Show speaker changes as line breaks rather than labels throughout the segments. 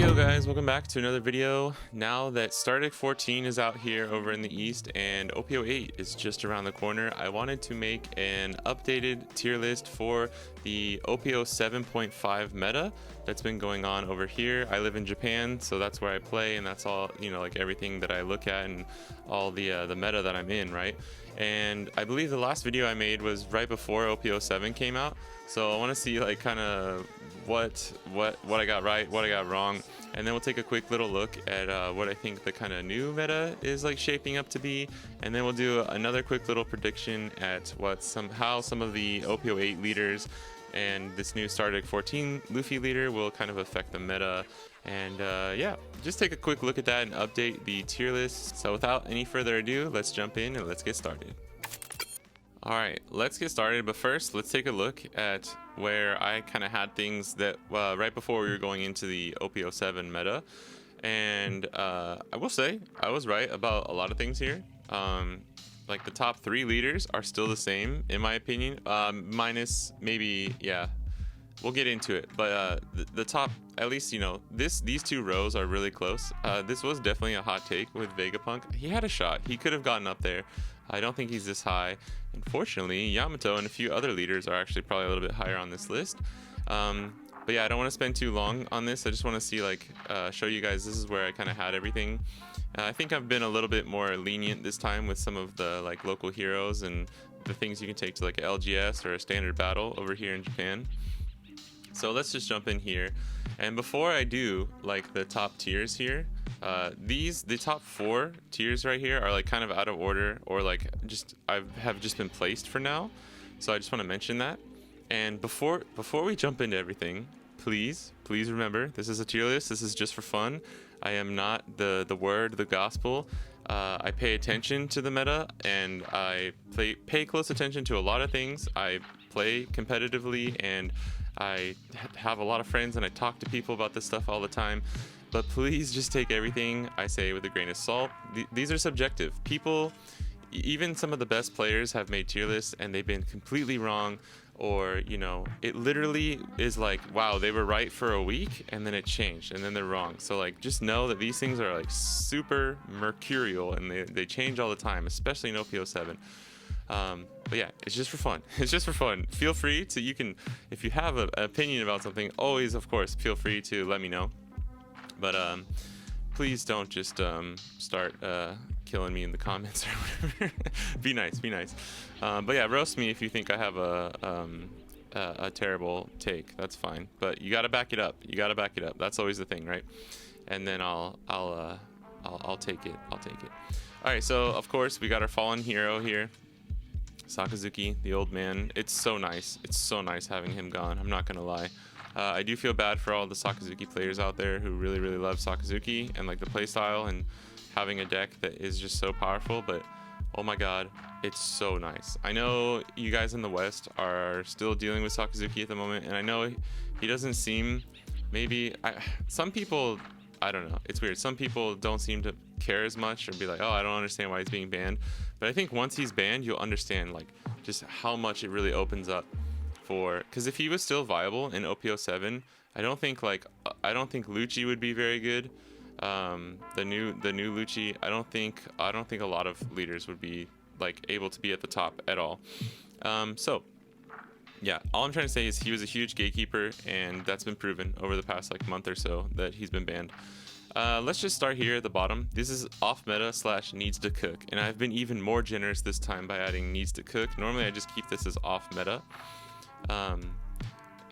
Yo guys, welcome back to another video. Now that Stardeck 14 is out here over in the east and OP08 is just around the corner, I wanted to make an updated tier list for the OP07.5 meta that's been going on over here. I live in Japan, so that's where I play, and that's all, you know, like everything that I look at and all the meta that I'm in, right? And I believe the last video I made was right before OP07 came out, so I want to see like kind of what I got right, what I got wrong, and then we'll take a quick little look at what I think the kind of new meta is like shaping up to be, and then we'll do another quick little prediction at how some of the OP08 leaders and this new Stardeck 14 Luffy leader will kind of affect the meta. And yeah, just take a quick look at that and update the tier list. So without any further ado, let's jump in and let's get started. Alright, let's get started, but first let's take a look at where I kind of had things that right before we were going into the OP07 meta. And I will say I was right about a lot of things here. Like the top 3 leaders are still the same in my opinion, minus maybe, yeah, we'll get into it, but the top, at least, you know, these 2 rows are really close. This was definitely a hot take with Vegapunk. He had a shot, he could have gotten up there. I don't think he's this high. Unfortunately, Yamato and a few other leaders are actually probably a little bit higher on this list. But yeah, I don't want to spend too long on this. I just want to see, like, show you guys this is where I kind of had everything. I think I've been a little bit more lenient this time with some of the like local heroes and the things you can take to like a LGS or a standard battle over here in Japan. So let's just jump in here. And before I do like the top tiers here, the top 4 tiers right here are like kind of out of order, or like have just been placed for now. So I just want to mention that. And before we jump into everything, please remember, this is a tier list. This is just for fun. I am not the word, the gospel. I pay attention to the meta, and I pay close attention to a lot of things. I play competitively, and I have a lot of friends, and I talk to people about this stuff all the time. But please just take everything I say with a grain of salt. These are subjective. People, even some of the best players have made tier lists and they've been completely wrong, or, you know, it literally is like, wow, they were right for a week and then it changed and then they're wrong. So like, just know that these things are like super mercurial and they change all the time, especially in OP07. But yeah, it's just for fun. It's just for fun. Feel free to, if you have an opinion about something, always, of course, feel free to let me know. But please don't just start killing me in the comments or whatever. Be nice. But yeah, roast me if you think I have a terrible take. That's fine. But you gotta back it up. That's always the thing, right? And then I'll take it. All right. So of course we got our fallen hero here, Sakazuki, the old man. It's so nice having him gone. I'm not gonna lie. I do feel bad for all the Sakazuki players out there who really love Sakazuki and like the playstyle and having a deck that is just so powerful, but oh my god, it's so nice. I know you guys in the West are still dealing with Sakazuki at the moment, and I know he doesn't seem, some people, I don't know, it's weird. Some people don't seem to care as much or be like, oh, I don't understand why he's being banned. But I think once he's banned, you'll understand like just how much it really opens up for, because if he was still viable in OP07, I don't think Lucci would be very good. The new Lucci, I don't think a lot of leaders would be like able to be at the top at all. So yeah, all I'm trying to say is he was a huge gatekeeper, and that's been proven over the past like month or so that he's been banned. Let's just start here at the bottom. This is off meta / needs to cook, and I've been even more generous this time by adding needs to cook. Normally I just keep this as off meta.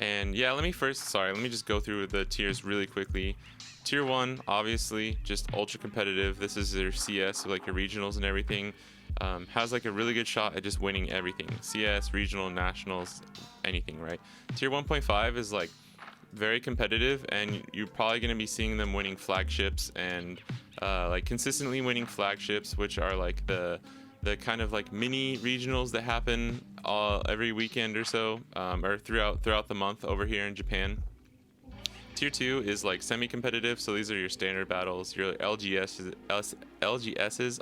And yeah, let me just go through the tiers really quickly. Tier 1, obviously, just ultra competitive. This is their CS, so like your regionals and everything. Has like a really good shot at just winning everything. CS, regional, nationals, anything, right? Tier 1.5 is like very competitive, and you're probably going to be seeing them winning flagships and like consistently winning flagships, which are like the kind of like mini regionals that happen every weekend or so, or throughout the month over here in Japan. Tier 2 is like semi-competitive, so these are your standard battles, your LGSs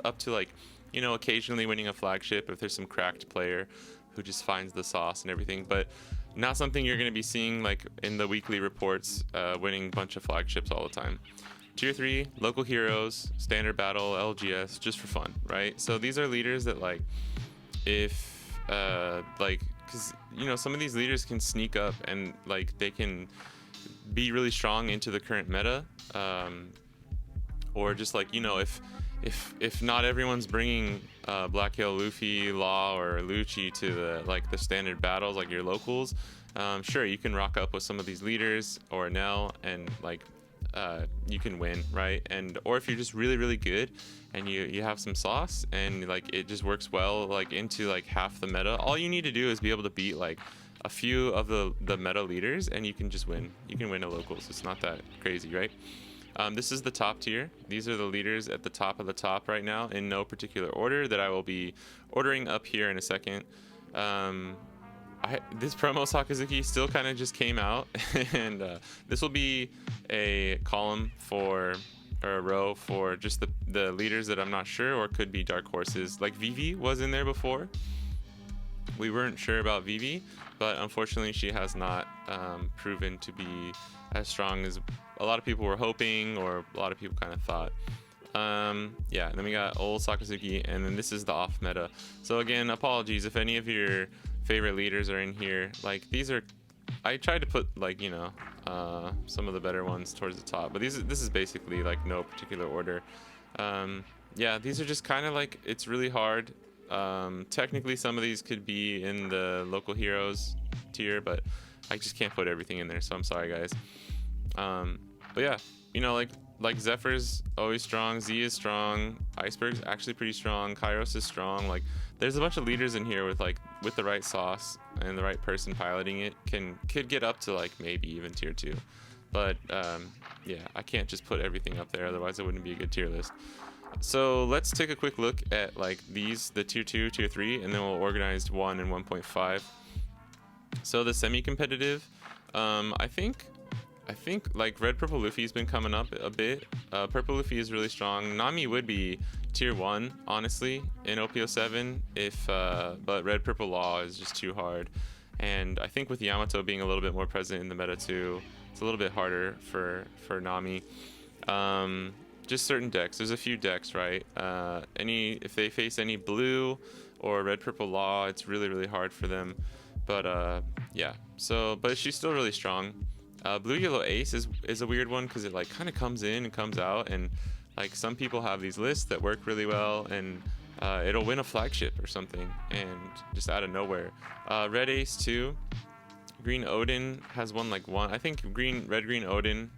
up to like, you know, occasionally winning a flagship if there's some cracked player who just finds the sauce and everything. But not something you're going to be seeing like in the weekly reports, winning a bunch of flagships all the time. Tier 3, local heroes, standard battle, LGS, just for fun, right? So these are leaders that like, if like, because you know some of these leaders can sneak up and like they can be really strong into the current meta, or just like, you know, if not everyone's bringing Black Hill, Luffy, Law, or Lucci to the like the standard battles like your locals, sure, you can rock up with some of these leaders or Nell and like you can win, right? And or if you're just really good and you have some sauce and like it just works well like into like half the meta, all you need to do is be able to beat like a few of the meta leaders and you can just win. You can win a locals. It's not that crazy, right? This is the top tier. These are the leaders at the top of the top right now in no particular order that I will be ordering up here in a second. This promo Sakazuki still kind of just came out and this will be a column for, or a row for just the leaders that I'm not sure or could be dark horses. Like Vivi was in there before. We weren't sure about Vivi, but unfortunately she has not proven to be as strong as a lot of people were hoping or a lot of people kind of thought. Yeah, and then we got old Sakazuki, and then this is the off meta. So again, apologies if any of your favorite leaders are in here. Like these are, I tried to put like, you know, some of the better ones towards the top, but this is basically like no particular order. Yeah, these are just kind of like, it's really hard. Technically some of these could be in the local heroes tier, but I just can't put everything in there, so I'm sorry guys. But yeah, you know, like Zephyr's always strong, Z is strong, Iceberg's actually pretty strong, Kairos is strong. Like there's a bunch of leaders in here with the right sauce and the right person piloting it could get up to like maybe even tier 2. But yeah, I can't just put everything up there, otherwise it wouldn't be a good tier list. So let's take a quick look at like these, the tier 2, tier 3, and then we'll organize 1 and 1.5. So the semi-competitive, I think like Red Purple Luffy has been coming up a bit. Purple Luffy is really strong. Nami would be tier 1 honestly in OP07 if but Red Purple Law is just too hard. And I think with Yamato being a little bit more present in the meta too, it's a little bit harder for Nami. Just certain decks. There's a few decks, right? If they face any blue or Red Purple Law, it's really hard for them. But yeah. So, but she's still really strong. Blue Yellow Ace is a weird one because it like kind of comes in and comes out, and like some people have these lists that work really well, and it'll win a flagship or something, and just out of nowhere. Red Ace too. Green Odin has one. I think Red Green Odin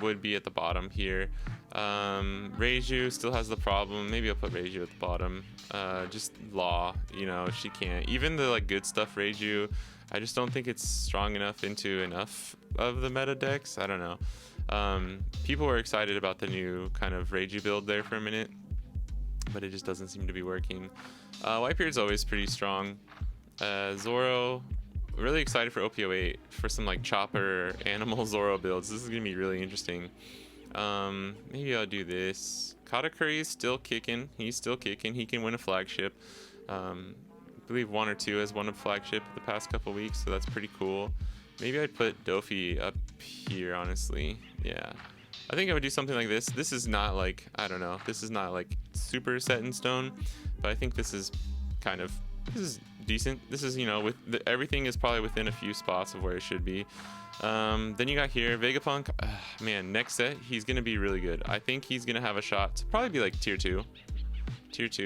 would be at the bottom here. Reiju still has the problem. Maybe I'll put Reiju at the bottom. Just Law, you know, she can't. Even the like good stuff Reiju, I just don't think it's strong enough into enough of the meta decks. I don't know. People were excited about the new kind of Reiju build there for a minute, but it just doesn't seem to be working. Whitebeard's always pretty strong. Zoro, really excited for OP08 for some like chopper animal Zoro builds. This is gonna be really interesting. Maybe I'll do this. Katakuri is still kicking. He's still kicking. He can win a flagship. I believe 1 or 2 has won a flagship the past couple weeks, so that's pretty cool. Maybe I'd put Dofi up here, honestly. Yeah, I think I would do something like this. This is not like, I don't know, this is not like super set in stone, but I think this is decent. This is, you know, everything is probably within a few spots of where it should be. Then you got here Vegapunk. Man, next set he's gonna be really good. I think he's gonna have a shot to probably be like tier 2,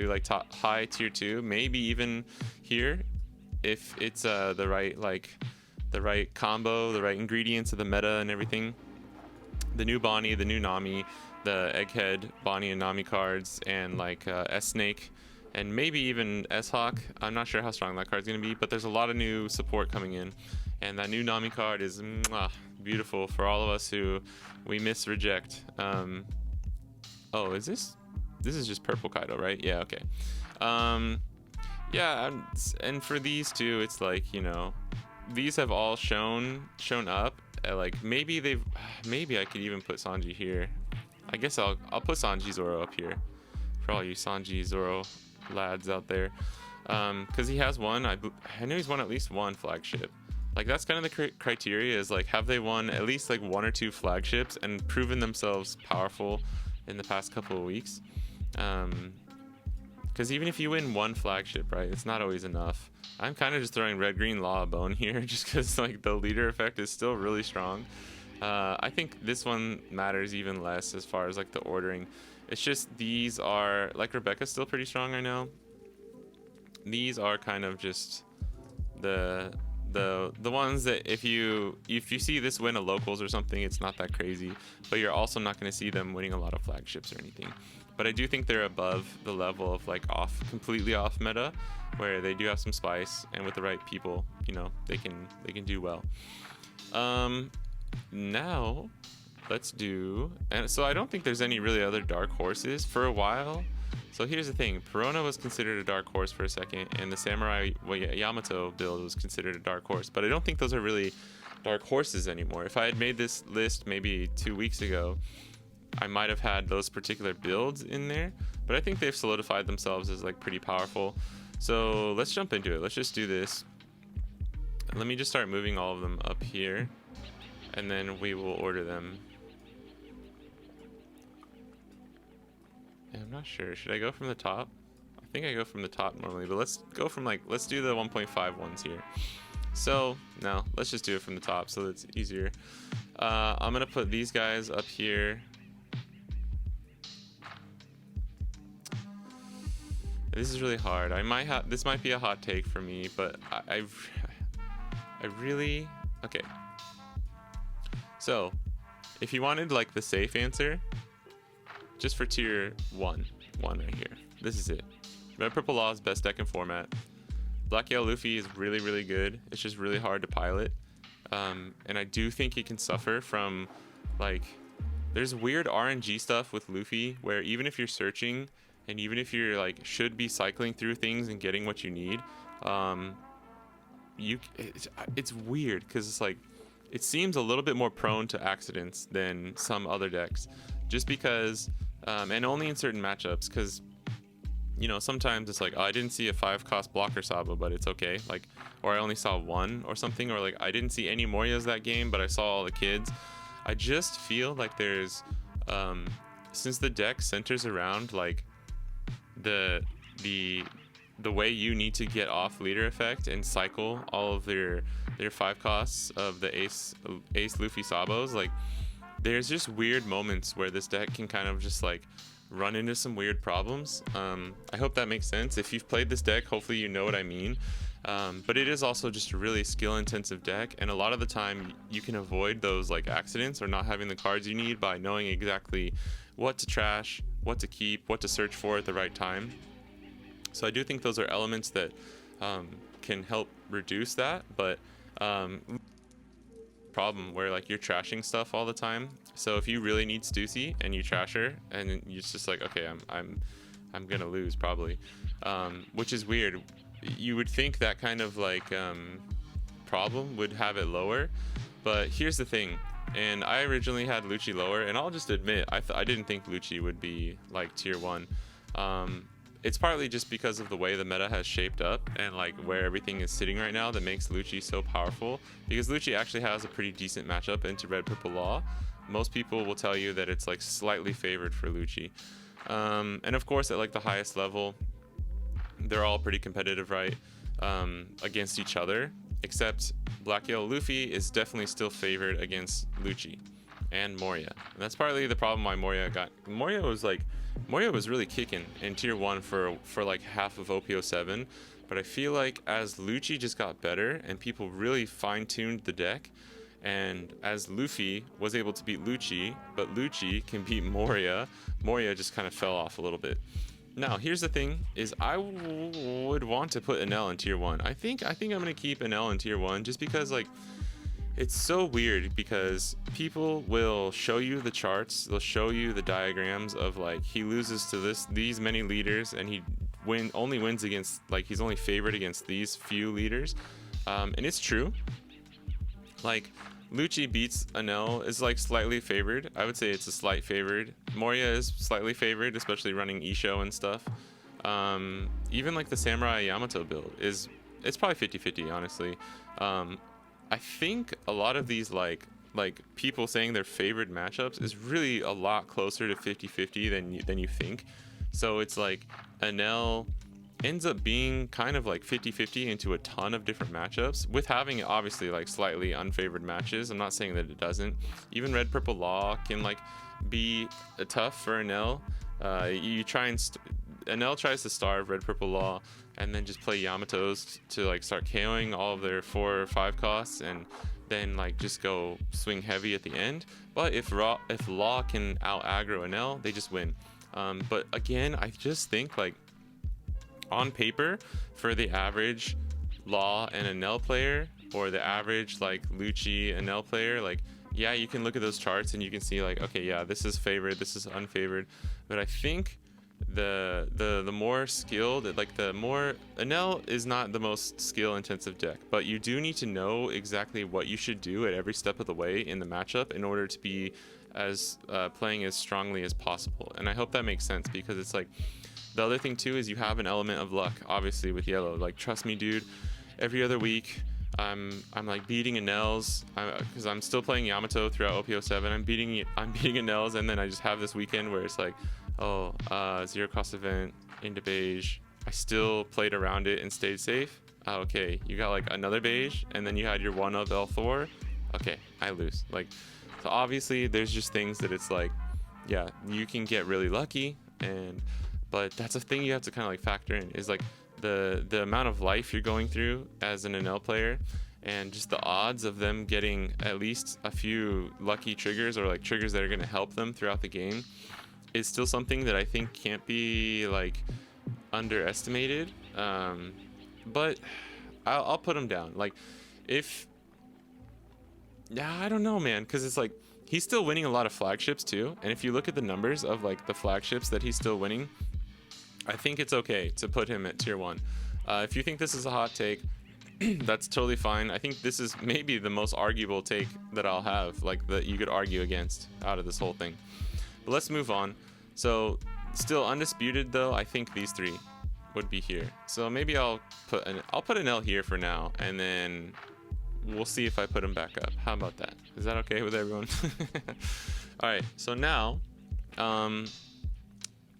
like top high tier 2, maybe even here if it's the right combo, the right ingredients of the meta and everything. The new Bonnie, the new Nami, the Egghead Bonnie and Nami cards, and like S-Snake, and maybe even S-Hawk. I'm not sure how strong that card's gonna be, but there's a lot of new support coming in, and that new Nami card is beautiful for all of us who we reject. Oh, is this is just purple Kaido, right? Yeah, okay. Yeah, and for these two, it's like, you know, these have all shown up. Like maybe I could even put Sanji here. I guess I'll put Sanji Zoro up here for all you Sanji Zoro lads out there, because he has one. I know he's won at least one flagship. Like that's kind of the criteria, is like, have they won at least like 1 or 2 flagships and proven themselves powerful in the past couple of weeks. Because even if you win 1 flagship, right, it's not always enough. I'm kind of just throwing red green law a bone here just because like the leader effect is still really strong. I think this one matters even less as far as like the ordering. It's just these are, like, Rebecca's still pretty strong right now. These are kind of just the ones that if you see this win a locals or something, it's not that crazy, but you're also not going to see them winning a lot of flagships or anything. But I do think they're above the level of like completely off meta, where they do have some spice, and with the right people, you know, they can do well. Now let's do, and so I don't think there's any really other dark horses for a while. So here's the thing, Perona was considered a dark horse for a second, and the Samurai Yamato build was considered a dark horse, but I don't think those are really dark horses anymore. If I had made this list maybe 2 weeks ago, I might have had those particular builds in there, but I think they've solidified themselves as like pretty powerful. So let's jump into it. Let's just do this. Let me just start moving all of them up here, and then we will order them. Yeah, I'm not sure. Should I go from the top? I think I go from the top normally, but let's go from like, let's do the 1.5 ones here. So no, let's just do it from the top so it's easier. I'm gonna put these guys up here. This is really hard. This might be a hot take for me, but I really, okay. So if you wanted like the safe answer, just for tier 1 right here, this is it. Red Purple Law is best deck in format. Black Yellow Luffy is really good. It's just really hard to pilot, and I do think he can suffer from like, there's weird RNG stuff with Luffy where even if you're searching and even if you're like should be cycling through things and getting what you need, it's weird because it's like, it seems a little bit more prone to accidents than some other decks, just because and only in certain matchups, because you know, sometimes it's like, oh, I didn't see a 5-cost blocker Sabo, but it's okay, like, or I only saw 1 or something, or like I didn't see any Morias that game, but I saw all the kids. I just feel like there's since the deck centers around like the way you need to get off leader effect and cycle all of their 5 costs of the ace Luffy Sabos, like there's just weird moments where this deck can kind of just like run into some weird problems. I hope that makes sense. If you've played this deck, hopefully you know what I mean. But it is also just a really skill intensive deck, and a lot of the time you can avoid those like accidents or not having the cards you need by knowing exactly what to trash, what to keep, what to search for at the right time. So I do think those are elements that can help reduce that, but problem where like you're trashing stuff all the time. So if you really need Stussy and you trash her, and you're just like, okay, I'm gonna lose probably, which is weird. You would think that kind of like problem would have it lower, but here's the thing. And I originally had Lucci lower, and I'll just admit I didn't think Lucci would be like tier 1. It's partly just because of the way the meta has shaped up and like where everything is sitting right now that makes Lucci so powerful, because Lucci actually has a pretty decent matchup into Red Purple Law. Most people will tell you that it's like slightly favored for Lucci, and of course at like the highest level they're all pretty competitive, right, against each other, except Black Yellow Luffy is definitely still favored against Lucci and Moria, and that's partly the problem why Moria was really kicking in tier 1 for like half of OP07, but I feel like as Lucci just got better and people really fine-tuned the deck, and as Luffy was able to beat Lucci, but Lucci can beat Moria just kind of fell off a little bit. Now here's the thing, is I would want to put Enel in tier 1. I think I'm gonna keep Enel in tier 1 just because like it's so weird, because people will show you the charts, they'll show you the diagrams of like he loses to these many leaders, and he only wins against, like he's only favored against these few leaders, and it's true. Like Lucci beats Enel is like slightly favored. I would say it's a slight favored. Moria is slightly favored, especially running Isho and stuff. Even like the Samurai Yamato build it's probably 50-50 honestly. I think a lot of these like people saying their favorite matchups is really a lot closer to 50-50 than you think. So it's like Enel ends up being kind of like 50-50 into a ton of different matchups, with having obviously like slightly unfavored matches. I'm not saying that it doesn't. Even red purple law can like be tough for Enel. You try and Enel tries to starve red purple law and then just play Yamatos to like start KOing all of their 4 or 5 costs, and then like just go swing heavy at the end. But if law can out aggro Enel, they just win. But again, I just think like on paper, for the average law and Enel player, or the average like Lucci Enel player, like, yeah, you can look at those charts and you can see like, okay, yeah, this is favored, this is unfavored. But I think the more skilled, like the more, Enel is not the most skill intensive deck, but you do need to know exactly what you should do at every step of the way in the matchup in order to be as playing as strongly as possible. And I hope that makes sense, because it's like, the other thing too is you have an element of luck, obviously, with yellow. Like, trust me, dude, every other week I'm like beating Enels, because I'm still playing Yamato throughout OP07. I'm beating Enels, and then I just have this weekend where it's like, oh, 0 cost event into beige. I still played around it and stayed safe. Okay, you got like another beige, and then you had your 1 of L4. Okay, I lose. Like, so obviously there's just things that it's like, yeah, you can get really lucky, but that's a thing you have to kind of like factor in, is like the amount of life you're going through as an Enel player, and just the odds of them getting at least a few lucky triggers, or like triggers that are going to help them throughout the game, is still something that I think can't be like underestimated. But I'll put him down. Like, I don't know, man, because it's like he's still winning a lot of flagships too, and if you look at the numbers of like the flagships that he's still winning, I think it's okay to put him at tier 1. If you think this is a hot take, that's totally fine. I think this is maybe the most arguable take that I'll have, like, that you could argue against out of this whole thing. But let's move on. So still undisputed though, I think these 3 would be here. So maybe I'll put an L here for now, and then we'll see if I put him back up. How about that? Is that okay with everyone? All right, so now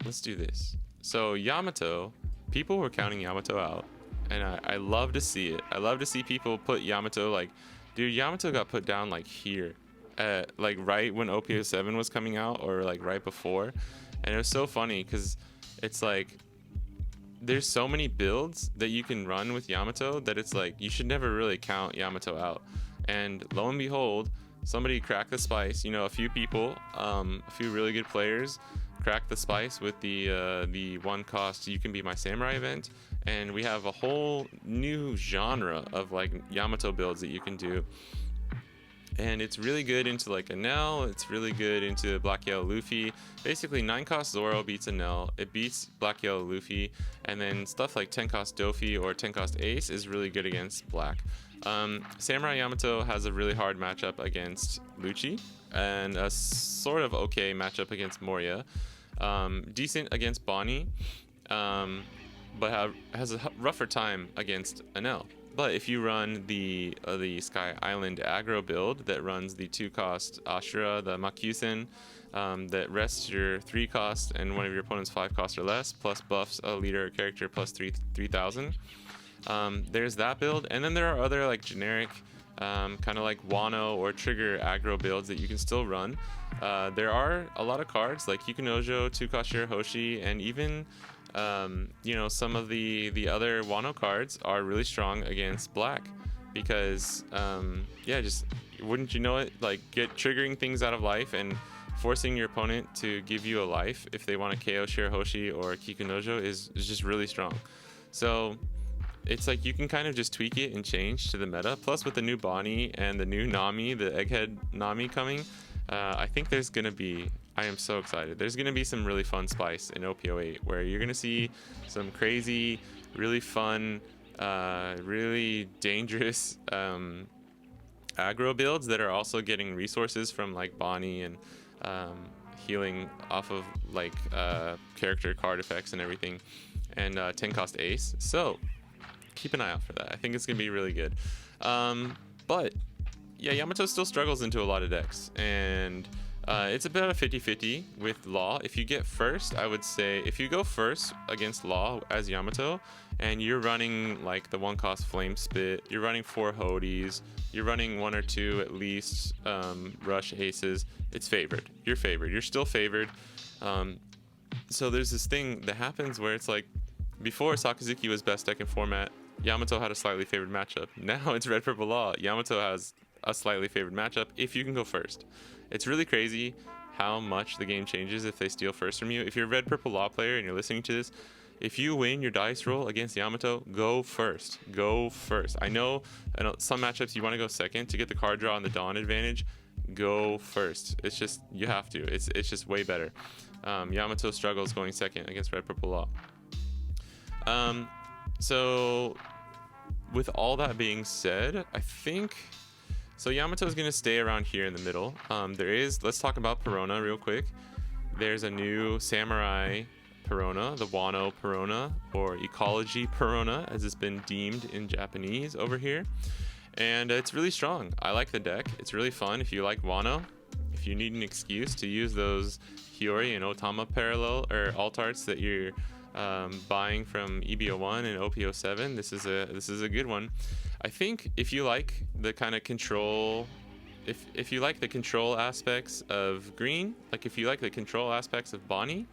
let's do this. So Yamato, people were counting Yamato out, and I love to see it. I love to see people put Yamato, like, dude, Yamato got put down like here, like right when OP07 was coming out, or like right before. And it was so funny because it's like there's so many builds that you can run with Yamato that it's like you should never really count Yamato out. And lo and behold, somebody cracked the spice. You know, a few people, a few really good players cracked the spice with the 1 cost You Can Be My Samurai event, and we have a whole new genre of like Yamato builds that you can do. And it's really good into like Enel, it's really good into Black Yellow Luffy. Basically 9 cost Zoro beats Enel, it beats Black Yellow Luffy, and then stuff like 10 cost Dofi or 10 cost Ace is really good against Black. Samurai Yamato has a really hard matchup against Lucci, and a sort of okay matchup against Moria. Decent against Bonnie, but has a rougher time against Enel. But if you run the Sky Island aggro build that runs the 2 cost Ashura, the Makyusen, that rests your 3 cost and one of your opponent's 5 cost or less, plus buffs a leader or character plus 3,000. There's that build, and then there are other like generic kind of like Wano or trigger aggro builds that you can still run. There are a lot of cards like Kikunojo, 2 cost Shirahoshi, and even you know, some of the other Wano cards are really strong against Black, because yeah, just wouldn't you know it, like triggering things out of life and forcing your opponent to give you a life if they want to KO Shirahoshi or Kikunojo is just really strong. So it's like you can kind of just tweak it and change to the meta. Plus with the new Bonnie and the new Nami, the Egghead Nami coming, I think there's gonna be, I am so excited, there's gonna be some really fun spice in OP08 where you're gonna see some crazy, really fun, really dangerous aggro builds that are also getting resources from like Bonnie and healing off of like character card effects and everything, and 10 cost Ace. So keep an eye out for that. I think it's gonna be really good. But yeah, Yamato still struggles into a lot of decks, and it's about a 50-50 with Law. If you get first, I would say if you go first against Law as Yamato, and you're running like the 1-cost Flame Spit, you're running 4 Hodies, you're running 1 or 2 at least Rush Aces, it's favored. You're favored. You're still favored. So there's this thing that happens where it's like, before Sakazuki was best deck in format, Yamato had a slightly favored matchup. Now it's Red Purple Law. Yamato has a slightly favored matchup if you can go first. It's really crazy how much the game changes if they steal first from you. If you're a Red Purple Law player and you're listening to this, if you win your dice roll against Yamato, go first. Go first. I know some matchups you want to go second to get the card draw and the Dawn advantage. Go first. It's just, you have to. It's just way better. Yamato struggles going second against Red Purple Law. So with all that being said, I think so Yamato is going to stay around here in the middle. Let's talk about Perona real quick. There's a new Samurai Perona, the Wano Perona, or Ecology Perona as it's been deemed in Japanese over here. And it's really strong. I like the deck. It's really fun if you like Wano. If you need an excuse to use those Hiyori and Otama parallel or alt arts that you're buying from EB01 and OP07, this is a good one. I think if you like the kind of control, if you like the control aspects of green, like if you like the control aspects of Bonnie,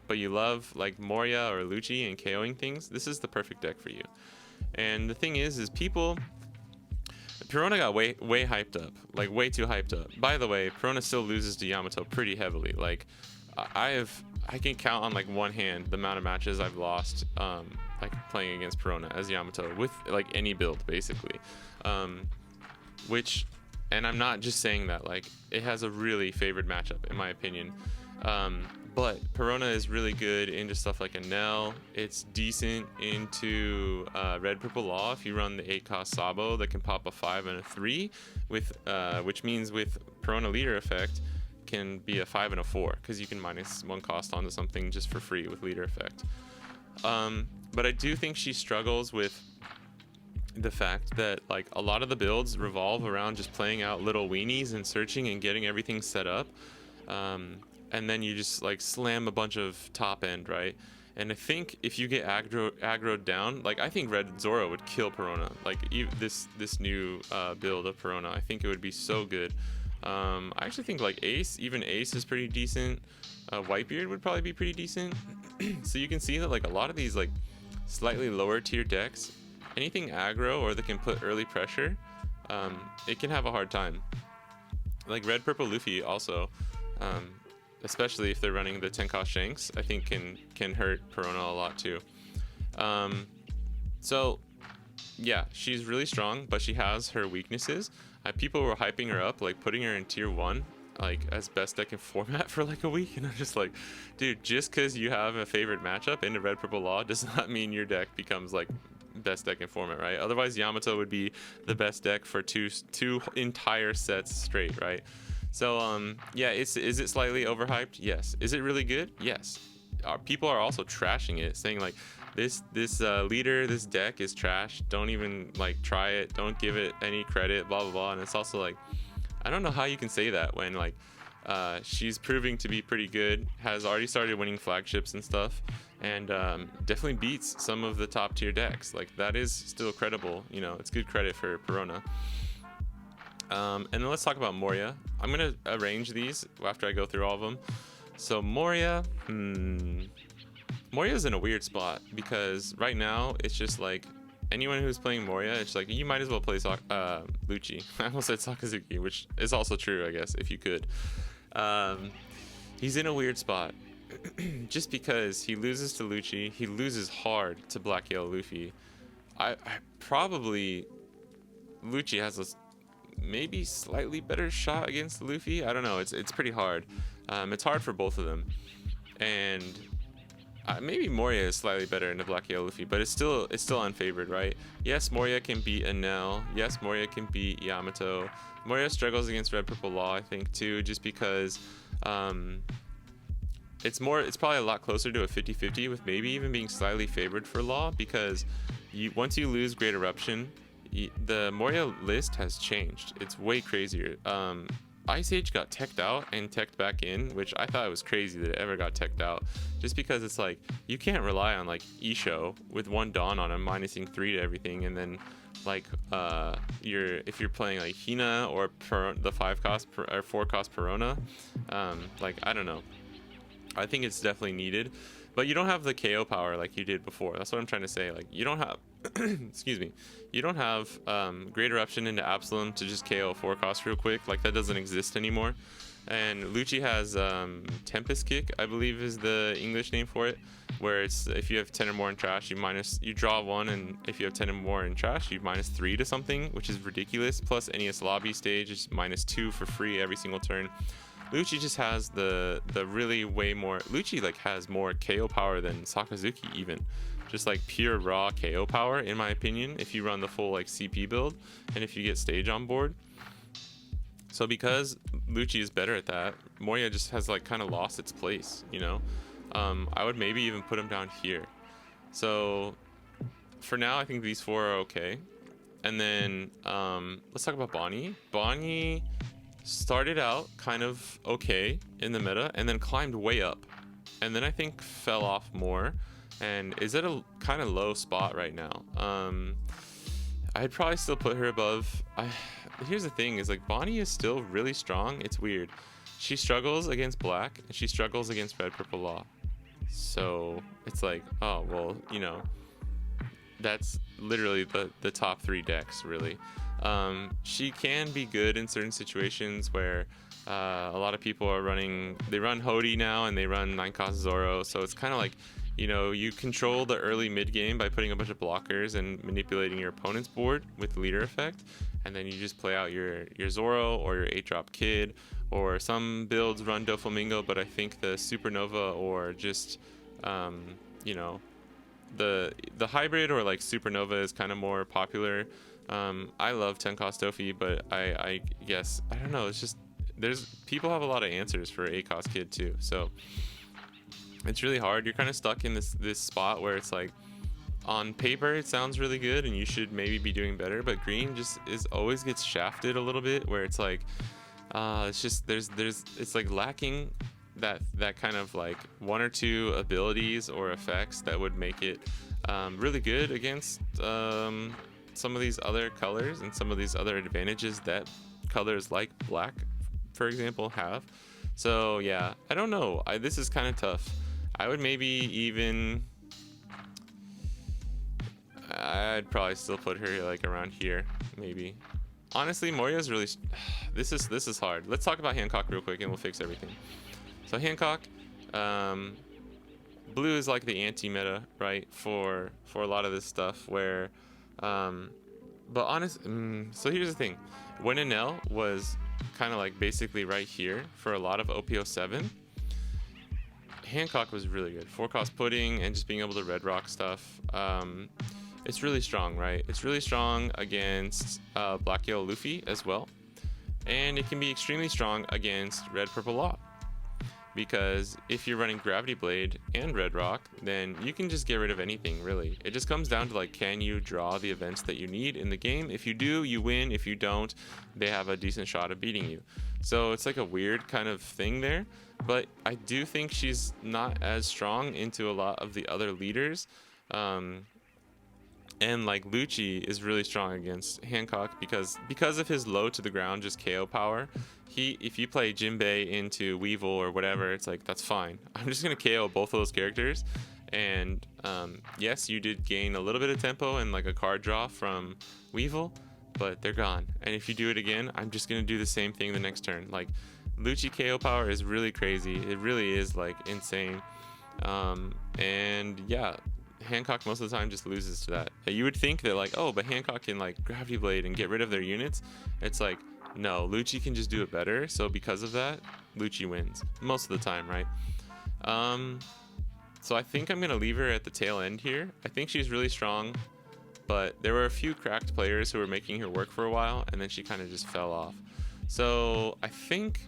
but you love like Moria or Lucci and KOing things, this is the perfect deck for you. And the thing is Perona got way hyped up, like way too hyped up. By the way, Perona still loses to Yamato pretty heavily. Like I can count on like one hand the amount of matches I've lost like playing against Perona as Yamato with like any build basically. Which, and I'm not just saying that, like it has a really favored matchup in my opinion. But Perona is really good into stuff like Enel. It's decent into Red Purple Law if you run the 8-cost Sabo that can pop a 5 and a 3, with which means with Perona Leader effect can be a 5 and a 4 because you can minus 1 cost onto something just for free with Leader effect. But I do think she struggles with the fact that like a lot of the builds revolve around just playing out little weenies and searching and getting everything set up. And then you just like slam a bunch of top end, right? And I think if you get aggroed down, like I think Red Zoro would kill Perona. Like this new build of Perona, I think it would be so good. I actually think like even Ace is pretty decent. Whitebeard would probably be pretty decent. So you can see that like a lot of these like slightly lower tier decks, anything aggro or that can put early pressure, it can have a hard time. Like Red Purple Luffy also, especially if they're running the 10-cost Shanks, I think can hurt Perona a lot too. So yeah, she's really strong, but she has her weaknesses. People were hyping her up, like putting her in tier 1, like as best deck in format for like a week, and I'm just like, dude, just because you have a favorite matchup into Red Purple Law does not mean your deck becomes like best deck in format, right? Otherwise Yamato would be the best deck for two entire sets straight, right? So yeah, is it slightly overhyped? Yes. Is it really good? Yes. People are also trashing it, saying like this leader, this deck is trash, don't even like try it, don't give it any credit, blah blah blah. And it's also like, I don't know how you can say that when like she's proving to be pretty good, has already started winning flagships and stuff, and definitely beats some of the top tier decks. Like that is still credible, you know, it's good credit for Perona. And then let's talk about Moria. I'm gonna arrange these after I go through all of them. So Moria's in a weird spot because right now it's just like anyone who's playing Moria, it's like you might as well play Lucci. I almost said Sakazuki, which is also true, I guess, if you could. He's in a weird spot just because he loses to Lucci, he loses hard to Black Yellow Luffy. I probably Lucci has a maybe slightly better shot against Luffy. I don't know. It's pretty hard. It's hard for both of them, and maybe Moria is slightly better in the Black Yellow Luffy, but it's still unfavored, right? Yes, Moria can beat Enel. Yes, Moria can beat Yamato. Moria struggles against Red Purple Law, I think, too, just because it's probably a lot closer to a 50-50, with maybe even being slightly favored for Law, because once you lose Great Eruption, the Moria list has changed. It's way crazier. Ice Age got teched out and teched back in, which I thought was crazy that it ever got teched out. Just because it's like, you can't rely on like Isho with 1 Dawn on him, minusing 3 to everything, and then like if you're playing like Hina or the 5 cost or 4 cost Perona, like I don't know. I think it's definitely needed, but you don't have the KO power like you did before. That's what I'm trying to say. Like you don't have, excuse me, you don't have Great Eruption into Absalom to just KO 4 cost real quick. Like that doesn't exist anymore. And Lucci has Tempest Kick, I believe is the English name for it, where it's if you have 10 or more in trash, you draw 1, and if you have 10 or more in trash, you -3 to something, which is ridiculous. Plus NES lobby stage is -2 for free every single turn. Lucci just has the really way more. Lucci like has more KO power than Sakazuki even, just like pure raw KO power in my opinion. If you run the full like CP build and if you get stage on board. So because Lucci is better at that, Moria just has like kind of lost its place, you know. I would maybe even put him down here. So for now, I think these 4 are okay. And then let's talk about Bonnie. Bonnie started out kind of okay in the meta and then climbed way up. And then I think fell off more and is at a kind of low spot right now. I'd probably still put her above. Here's the thing is like Bonnie is still really strong. It's weird. She struggles against black and she struggles against red purple law. So it's like, oh well, you know, that's literally the top 3 decks really. She can be good in certain situations where a lot of people are they run Hody now and they run 9 cost Zoro, so it's kind of like, you know, you control the early mid game by putting a bunch of blockers and manipulating your opponent's board with leader effect, and then you just play out your Zoro or your 8-drop Kid, or some builds run Doflamingo, but I think the Supernova or just you know, the hybrid or like Supernova is kind of more popular. I love 10 cost Dofi, but I guess I don't know, it's just people have a lot of answers for 8 cost Kid too, so it's really hard. You're kind of stuck in this spot where it's like on paper it sounds really good and you should maybe be doing better, but green just always gets shafted a little bit, where it's like it's just it's like lacking that kind of like 1 or 2 abilities or effects that would make it really good against some of these other colors and some of these other advantages that colors like black, for example, have. So yeah, I don't know. This is kind of tough. I would maybe even, I'd probably still put her like around here, maybe. Honestly, Moria's really, this is hard. Let's talk about Hancock real quick and we'll fix everything. So Hancock, blue is like the anti-meta, right, for a lot of this stuff where, but so here's the thing. When Enel was kind of like basically right here for a lot of OP07, Hancock was really good. 4 cost pudding and just being able to red rock stuff. It's really strong, right? It's really strong against Black Yellow Luffy as well. And it can be extremely strong against Red Purple Law. Because if you're running Gravity Blade and Red Rock, then you can just get rid of anything, really. It just comes down to like, can you draw the events that you need in the game? If you do, you win. If you don't, they have a decent shot of beating you. So it's like a weird kind of thing there. But I do think she's not as strong into a lot of the other leaders. And like Lucci is really strong against Hancock because of his low to the ground just KO power. If you play Jinbei into Weevil or whatever, it's like, that's fine. I'm just gonna KO both of those characters. And yes, you did gain a little bit of tempo and like a card draw from Weevil, but they're gone. And if you do it again, I'm just gonna do the same thing the next turn. Like Lucci KO power is really crazy. It really is like insane. And yeah, Hancock most of the time just loses to that. You would think that like, oh, but Hancock can like Gravity Blade and get rid of their units. It's like, no, Lucci can just do it better. So because of that, Lucci wins most of the time, right? So I think I'm gonna leave her at the tail end here. I think she's really strong, but there were a few cracked players who were making her work for a while, and then she kind of just fell off. So I think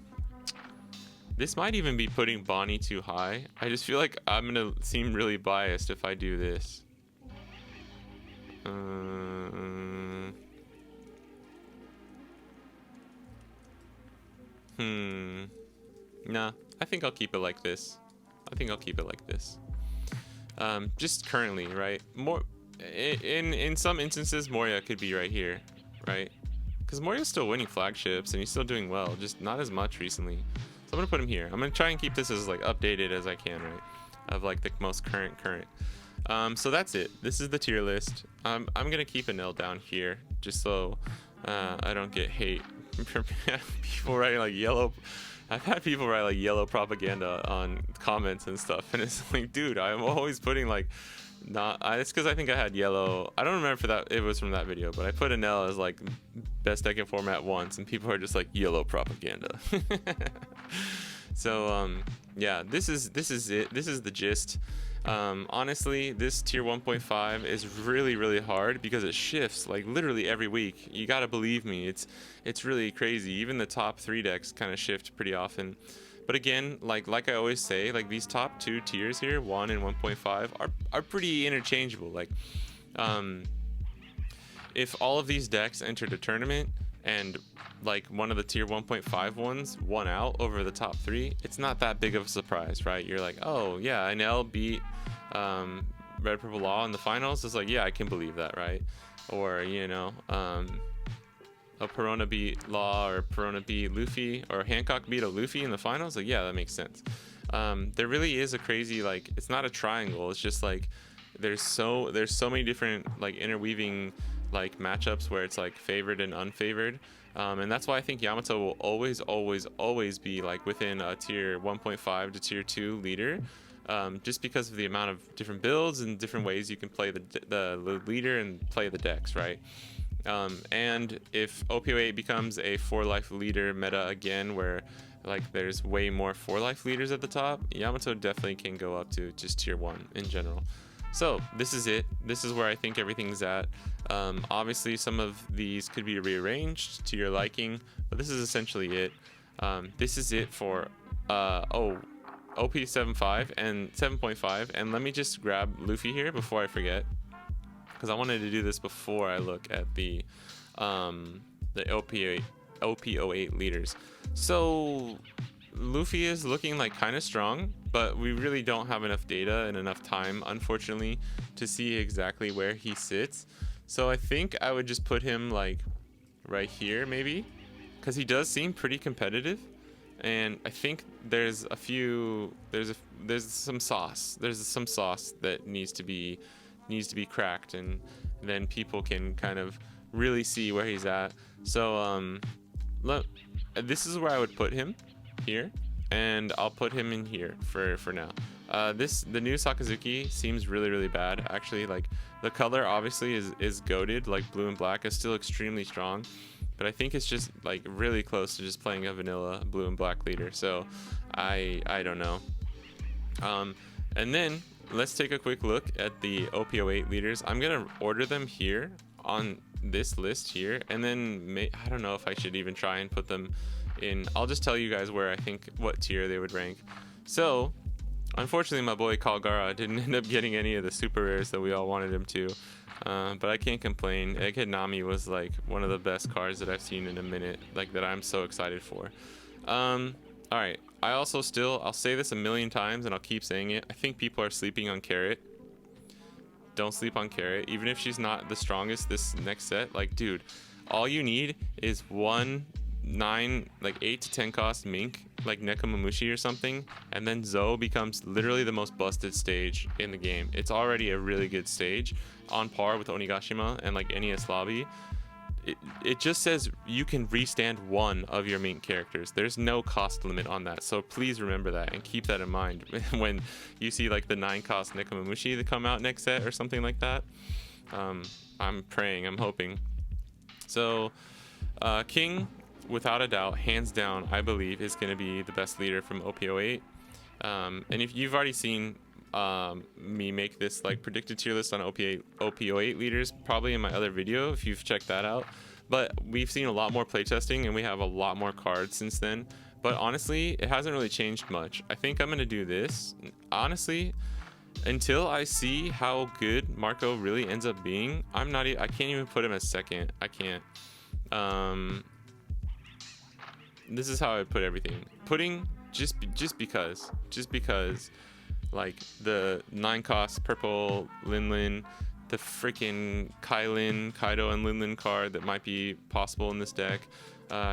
this might even be putting Bonnie too high. I just feel like I'm gonna seem really biased if I do this. Nah, I think I'll keep it like this. Just currently, right? More in some instances, Moria could be right here, right? Because Moria's still winning flagships and he's still doing well, just not as much recently. So I'm gonna put him here. I'm gonna try and keep this as like updated as I can, right? Of like the most current. So that's it. This is the tier list. I'm gonna keep Anel down here just so I don't get hate from people writing like yellow. I've had people write like yellow propaganda on comments and stuff, and it's like, dude, I'm always putting like it's because I think I had yellow. I don't remember if that it was from that video, but I put Anel as like best deck in format once, and people are just like yellow propaganda. So yeah, this is it. This is the gist. Honestly, this tier 1.5 is really hard because it shifts like literally every week. You gotta believe me, it's really crazy. Even the top 3 decks kind of shift pretty often. But again, like I always say, like these top 2 tiers here, 1 and 1.5, are pretty interchangeable. Like if all of these decks entered a tournament and like one of the tier 1.5 ones won out over the top 3, it's not that big of a surprise, right? You're like, oh yeah, Anel beat Red Purple Law in the finals. It's like, yeah, I can believe that, right? Or you know, a Perona beat Law, or Perona beat Luffy, or Hancock beat a Luffy in the finals. Like, yeah, that makes sense. There really is a crazy, like, it's not a triangle. It's just like there's so many different like interweaving like matchups where it's like favored and unfavored. And that's why I think Yamato will always be like within a tier 1.5 to tier 2 leader, just because of the amount of different builds and different ways you can play the leader and play the decks, right? And if OP08 becomes a 4-life leader meta again, where like there's way more 4-life leaders at the top, Yamato definitely can go up to just tier 1 in general. So this is it. This is where I think everything's at. Obviously some of these could be rearranged to your liking, but this is essentially it. This is it for OP7.5 and 7.5. And let me just grab Luffy here before I forget, because I wanted to do this before I look at the OP08 leaders. So Luffy is looking like kind of strong, but we really don't have enough data and enough time, unfortunately, to see exactly where he sits. So I think I would just put him like right here maybe, because he does seem pretty competitive, and I think there's some sauce that needs to be cracked, and then people can kind of really see where he's at. So this is where I would put him here, and I'll put him in here for now. The new Sakazuki seems really bad, actually. Like the color obviously is goated, like blue and black is still extremely strong, but I think it's just like really close to just playing a vanilla blue and black leader. So I don't know. And then let's take a quick look at the OP08 leaders. I'm gonna order them here on this list here, and then I don't know if I should even try and put them in. I'll just tell you guys where I think what tier they would rank. So unfortunately my boy Kalgara didn't end up getting any of the super rares that we all wanted him to, but I can't complain. Egghead Nami was like one of the best cards that I've seen in a minute, like that I'm so excited for. All right, I'll say this a million times and I'll keep saying it. I think people are sleeping on Carrot. Don't sleep on Carrot, even if she's not the strongest this next set. Like, dude, all you need is 8 to 10 cost Mink, like Nekomamushi or something, and then Zoe becomes literally the most busted stage in the game. It's already a really good stage, on par with Onigashima and like NES Lobby. It just says you can restand one of your Mink characters. There's no cost limit on that, so please remember that and keep that in mind when you see like the 9 cost Nekomamushi that come out next set or something like that. I'm praying, I'm hoping. So King, without a doubt, hands down, I believe is going to be the best leader from OP08. And if you've already seen me make this like predicted tier list on OP08 leaders, probably in my other video if you've checked that out, but we've seen a lot more playtesting and we have a lot more cards since then. But honestly, it hasn't really changed much. I think I'm going to do this honestly until I see how good Marco really ends up being. I can't even put him as second. I can't. this is how I put everything. Putting just because like the 9 cost purple Linlin, the freaking Kaido and Linlin card that might be possible in this deck.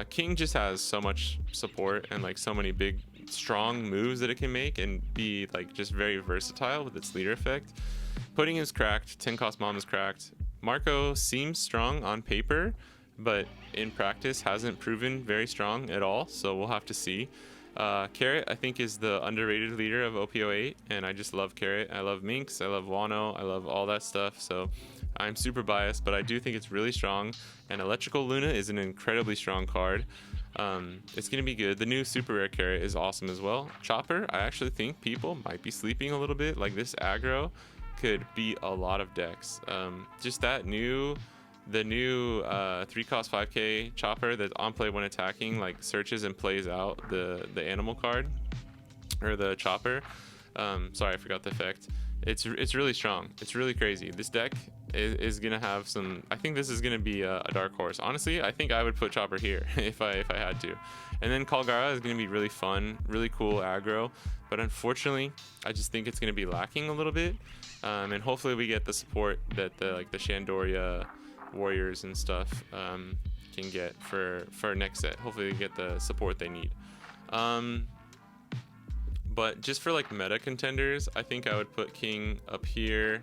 King just has so much support and like so many big strong moves that it can make and be like just very versatile with its leader effect. Pudding is cracked, 10 cost mom is cracked. Marco seems strong on paper, but in practice hasn't proven very strong at all, so we'll have to see. Carrot, I think, is the underrated leader of OP08, and I just love Carrot. I love Minx, I love Wano, I love all that stuff, so I'm super biased, but I do think it's really strong. And Electrical Luna is an incredibly strong card. It's going to be good. The new super rare Carrot is awesome as well. Chopper, I actually think people might be sleeping a little bit. Like, this aggro could beat a lot of decks. Just that the new 3 cost 5k Chopper that's on play when attacking, like searches and plays out the animal card or the Chopper. Sorry, I forgot the effect. It's really strong. It's really crazy. This deck is gonna have some. I think this is gonna be a dark horse. Honestly, I think I would put Chopper here if I had to. And then Kalgara is gonna be really fun, really cool aggro. But unfortunately, I just think it's gonna be lacking a little bit. And hopefully we get the support that the Shandoria warriors and stuff can get for next set. Hopefully they get the support they need. But just for like meta contenders, I think I would put King up here,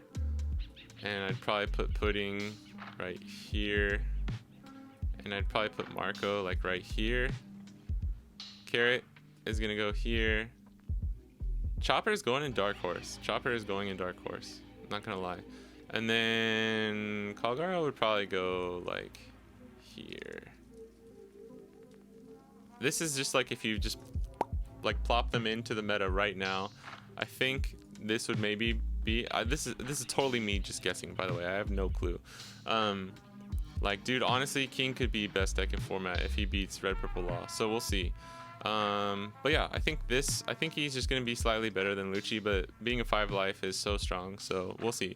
and I'd probably put Pudding right here, and I'd probably put Marco like right here. Carrot is gonna go here. Chopper is going in Dark Horse. Chopper is going in Dark Horse. I'm not gonna lie. And then Kalgara would probably go like here. This is just like if you just like plop them into the meta right now. I think this would maybe be this is totally me just guessing, by the way. I have no clue. Like, dude, honestly, King could be best deck in format if he beats Red Purple Law, so we'll see. But yeah, I think he's just gonna be slightly better than Lucci, but being a 5 life is so strong, so we'll see.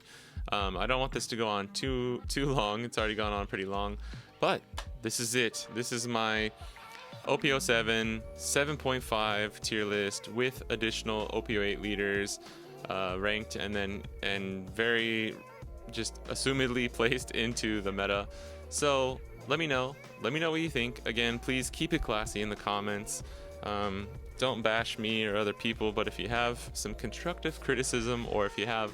I don't want this to go on too long. It's already gone on pretty long, but this is it. This is my OP07 7.5 tier list with additional OP08 leaders ranked and very just assumedly placed into the meta. So let me know what you think. Again, please keep it classy in the comments. Don't bash me or other people, but if you have some constructive criticism, or if you have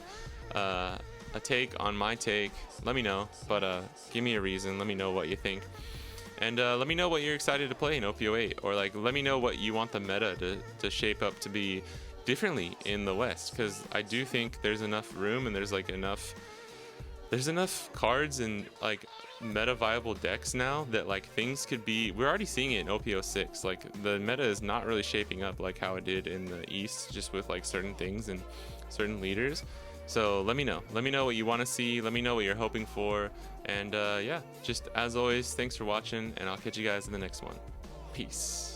a take on my take, let me know. But give me a reason. Let me know what you think. And let me know what you're excited to play in OP08, or like let me know what you want the meta to shape up to be differently in the West, because I do think there's enough room and there's enough cards and like meta viable decks now that like things could be. We're already seeing it in OP06. Like the meta is not really shaping up like how it did in the East, just with like certain things and certain leaders. So let me know what you want to see. Let me know what you're hoping for. And yeah, just as always, thanks for watching, and I'll catch you guys in the next one. Peace.